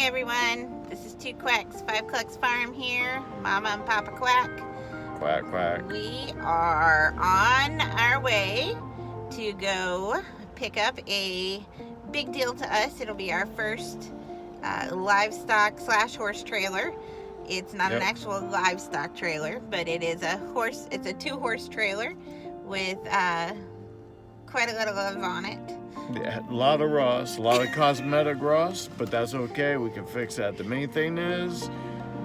everyone. This is two Quacks, 5 Clucks Farm here. Mama and Papa Quack. Quack, quack. We are on our way to go pick up a big deal to us. It'll be our first livestock / horse trailer. It's not an actual livestock trailer, but it is a horse. It's a 2-horse trailer with quite a lot of love on it. Yeah, a lot of rust, a lot of cosmetic rust, but that's okay. We can fix that. The main thing is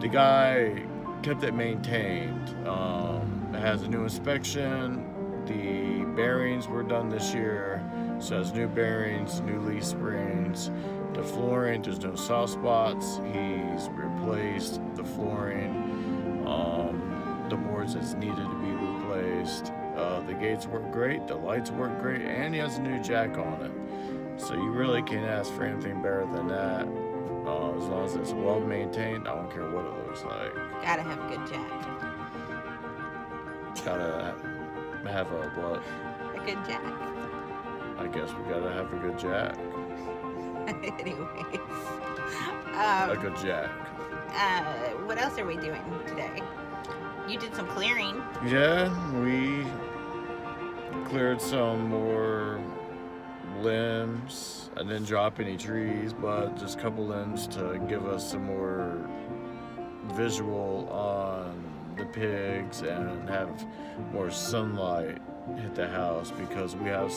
the guy kept it maintained. It has a new inspection. The bearings were done this year, so it has new bearings, new leaf springs. The flooring, there's no soft spots. He's replaced the flooring, the boards that's needed to be replaced. The gates work great, the lights work great, and he has a new jack on it. So you really can't ask for anything better than that. As long as it's well maintained, I don't care what it looks like. Gotta have a good jack. Gotta have a what? A good jack. I guess we gotta have a good jack. Anyways. A good jack. What else are we doing today? You did some clearing. Yeah, we cleared some more limbs. I didn't drop any trees, but just a couple limbs to give us some more visual on the pigs and have more sunlight hit the house, because we have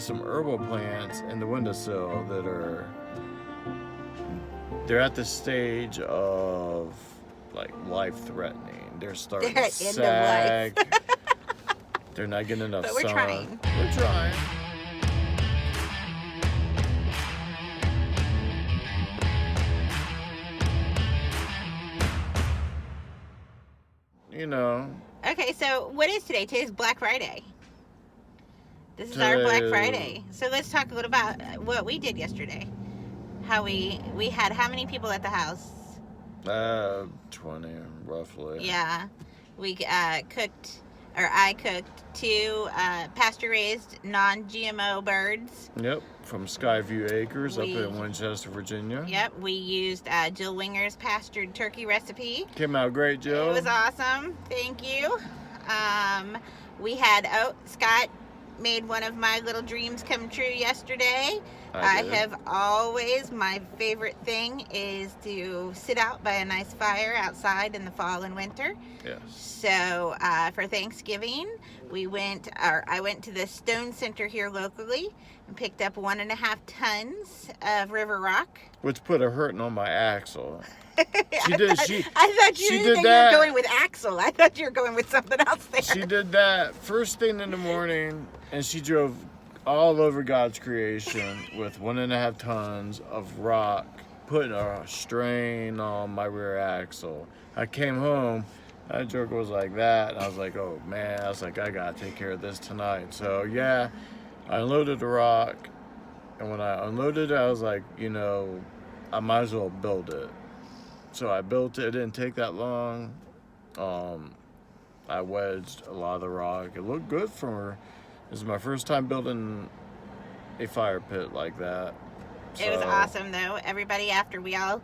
some herbal plants in the windowsill that they're at the stage of like life-threatening. They're starting to sag. They're not getting enough sun. But we're trying. We're trying. You know. Okay, so what is today? Today's Black Friday. This is our Black Friday. So let's talk a little about what we did yesterday. How we had how many people at the house? 20 roughly. Yeah. We I cooked 2 pasture-raised non-GMO birds. Yep, from Skyview Acres up in Winchester, Virginia. Yep, we used Jill Winger's pastured turkey recipe. Came out great, Jill. It was awesome. Thank you. We had Scott made one of my little dreams come true yesterday. I have always, my favorite thing is to sit out by a nice fire outside in the fall and winter. Yes. So for Thanksgiving, I went to the Stone Center here locally and picked up 1.5 tons of river rock. Which put a hurting on my axle. I thought you were going with axle. I thought you were going with something else there. She did that first thing in the morning, and she drove all over God's creation with 1.5 tons of rock, putting a strain on my rear axle. I came home, that joker was like that, and I was like, oh man, I gotta take care of this tonight. So yeah, I unloaded the rock, and when I unloaded it, I was like, I might as well build it. So I built it. It didn't take that long. I wedged a lot of the rock. It looked good for her. This is my first time building a fire pit like that. It was awesome, though. Everybody, after we all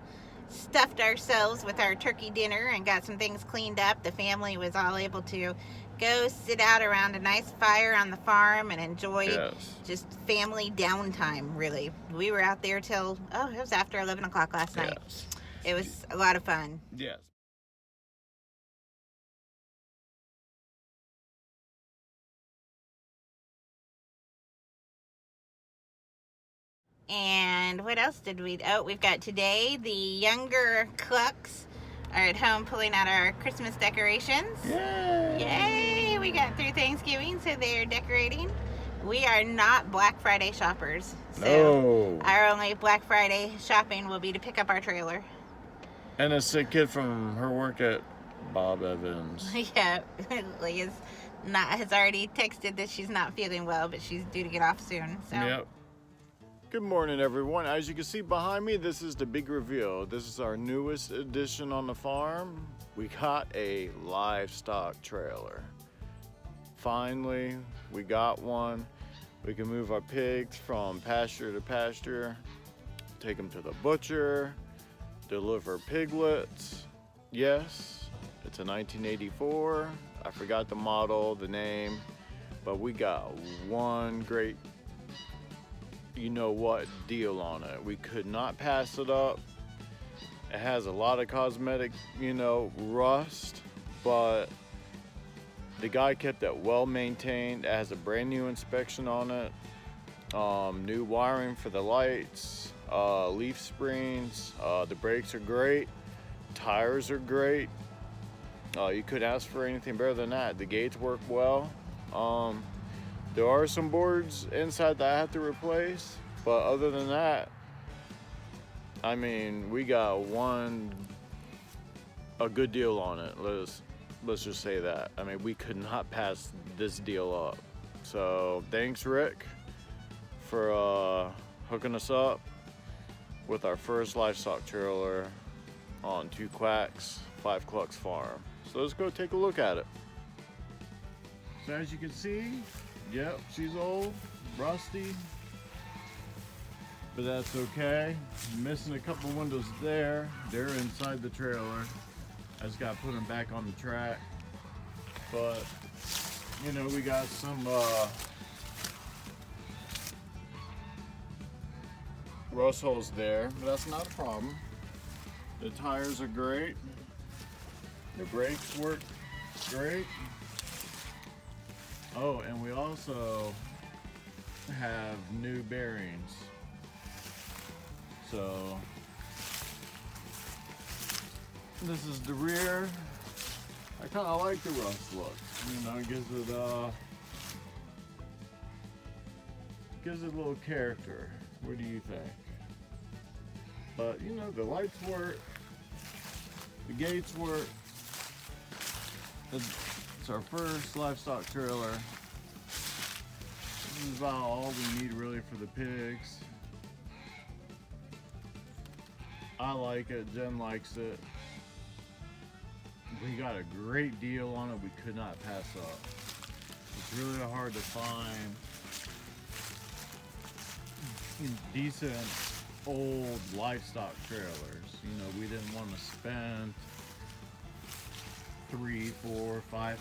stuffed ourselves with our turkey dinner and got some things cleaned up, the family was all able to go sit out around a nice fire on the farm and enjoy just family downtime, really. We were out there till, it was after 11 o'clock last night. Yes. It was a lot of fun. Yes. And what else did we... Oh, we've got today the younger Clucks are at home pulling out our Christmas decorations. Yay! We got through Thanksgiving, so they're decorating. We are not Black Friday shoppers. So our only Black Friday shopping will be to pick up our trailer. And a sick kid from her work at Bob Evans. Yeah, Leah has already texted that she's not feeling well, but she's due to get off soon. So. Yep. Good morning, everyone. As you can see behind me, this is the big reveal. This is our newest addition on the farm. We got a livestock trailer. Finally, we got one. We can move our pigs from pasture to pasture. take them to the butcher, deliver piglets. Yes, it's a 1984. I forgot the model, the name, but we got one great, you know what, deal on it. We could not pass it up. It has a lot of cosmetic, you know, rust, but the guy kept it well maintained. It has a brand new inspection on it. New wiring for the lights, leaf springs. The brakes are great. Tires are great. You couldn't ask for anything better than that. The gates work well. There are some boards inside that I have to replace, but other than that, I mean, we got a good deal on it. Let's just say that. I mean, we could not pass this deal up. So thanks, Rick, for hooking us up with our first livestock trailer on 2 Quacks, 5 Clucks farm. So let's go take a look at it. So as you can see, yep, she's old, rusty, but that's okay. Missing a couple windows there. They're inside the trailer. I just got to put them back on the track. But, you know, we got some rust holes there, but that's not a problem. The tires are great. The brakes work great. Oh, and we also have new bearings. So this is the rear. I kind of like the rust look. You know, it gives it a little character. What do you think? But you know, the lights work. The gates work. It's our first livestock trailer. This is about all we need really for the pigs. I like it, Jen likes it. We got a great deal on it we could not pass up. It's really hard to find decent old livestock trailers. You know, we didn't want to spend $3,000, $4,000, $5,000,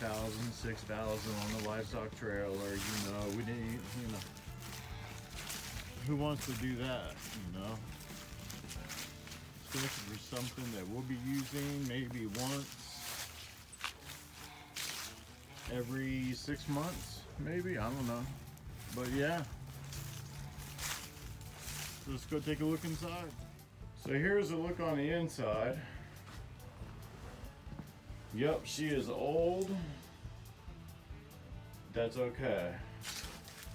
$6,000 on a livestock trailer. You know, we didn't, you know, who wants to do that, you know? Especially for something that we'll be using maybe once every 6 months, maybe, I don't know. But yeah, let's go take a look inside. So here's a look on the inside. Yep, she is old. That's okay.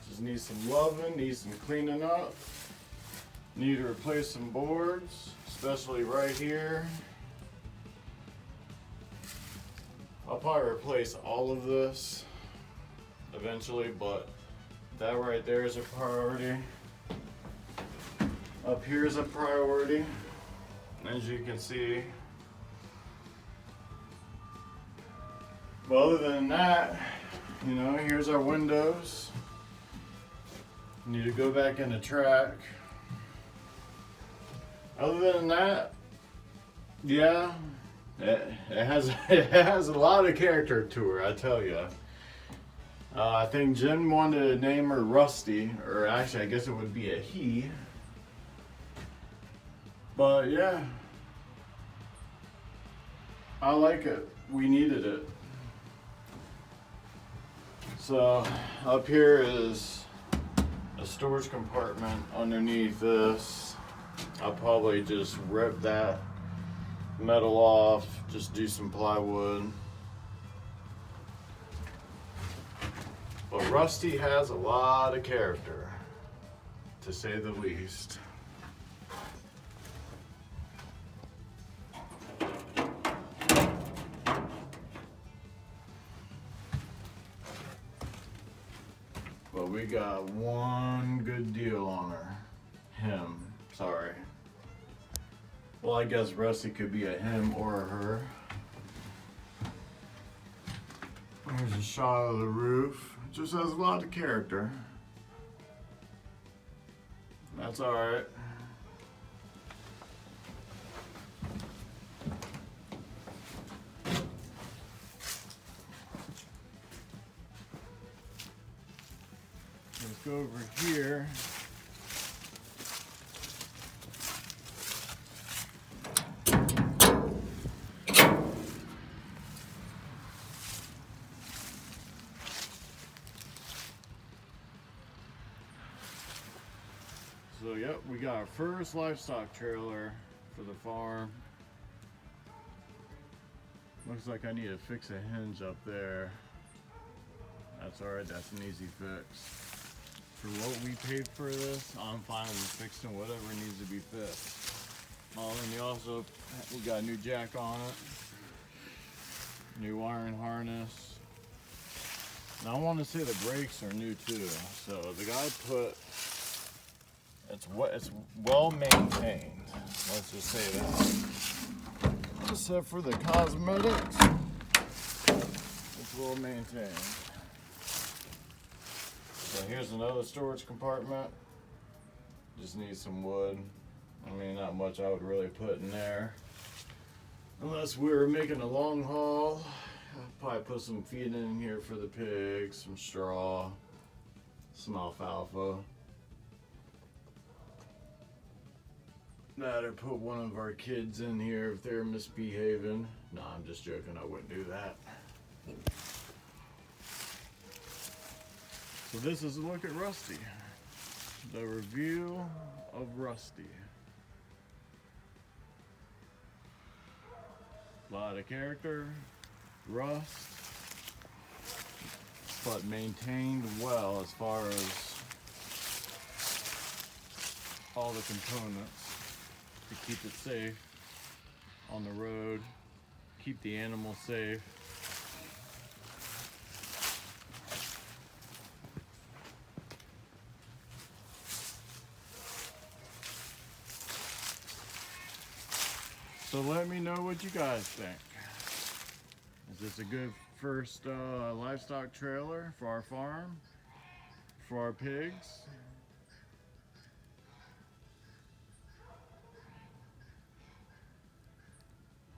Just needs some loving, needs some cleaning up. Need to replace some boards, especially right here. I'll probably replace all of this eventually, but that right there is a priority. Up here is a priority, as you can see. But other than that, you know, here's our windows. Need to go back in the track. Other than that, yeah, it has a lot of character to her, I tell you. I think Jen wanted to name her Rusty, or actually I guess it would be a he. But yeah, I like it. We needed it. So up here is a storage compartment underneath this. I'll probably just rip that metal off, just do some plywood. But Rusty has a lot of character, to say the least. But we got one good deal on her. Him, sorry. Well, I guess Rusty could be a him or a her. Here's a shot of the roof. It just has a lot of character. That's alright. over here. So yep, we got our first livestock trailer for the farm. Looks like I need to fix a hinge up there. That's alright, that's an easy fix. For what we paid for this, I'm fine with fixing whatever needs to be fixed. And we got a new jack on it. New wiring harness. And I want to say the brakes are new too. So the guy put, it's well maintained. Let's just say that. Except for the cosmetics, it's well maintained. So here's another storage compartment. Just needs some wood. I mean, not much I would really put in there. Unless we were making a long haul. I'll probably put some feed in here for the pigs, some straw, some alfalfa. Or put one of our kids in here if they're misbehaving. No, I'm just joking, I wouldn't do that. So this is a look at Rusty. The review of Rusty. A lot of character, rust, but maintained well as far as all the components to keep it safe on the road, keep the animals safe. So let me know what you guys think. Is this a good first livestock trailer for our farm, for our pigs?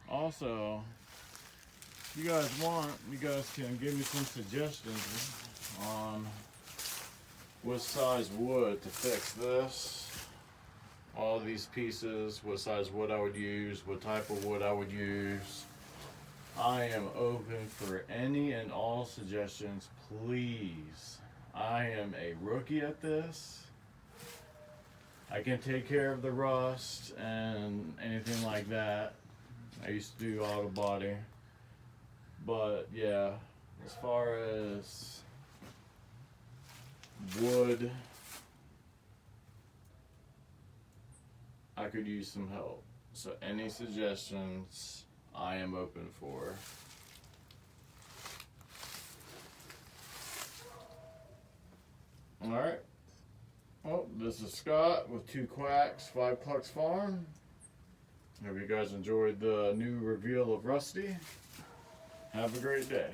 Also, if you guys want, you guys can give me some suggestions on what size wood to fix this. All these pieces, what size wood I would use, what type of wood I would use. I am open for any and all suggestions, please. I am a rookie at this. I can take care of the rust and anything like that. I used to do auto body. But yeah, as far as wood, I could use some help. So any suggestions, I am open for. Alright. Well, this is Scott with 2 Quacks, 5 Clucks Farm. Hope you guys enjoyed the new reveal of Rusty. Have a great day.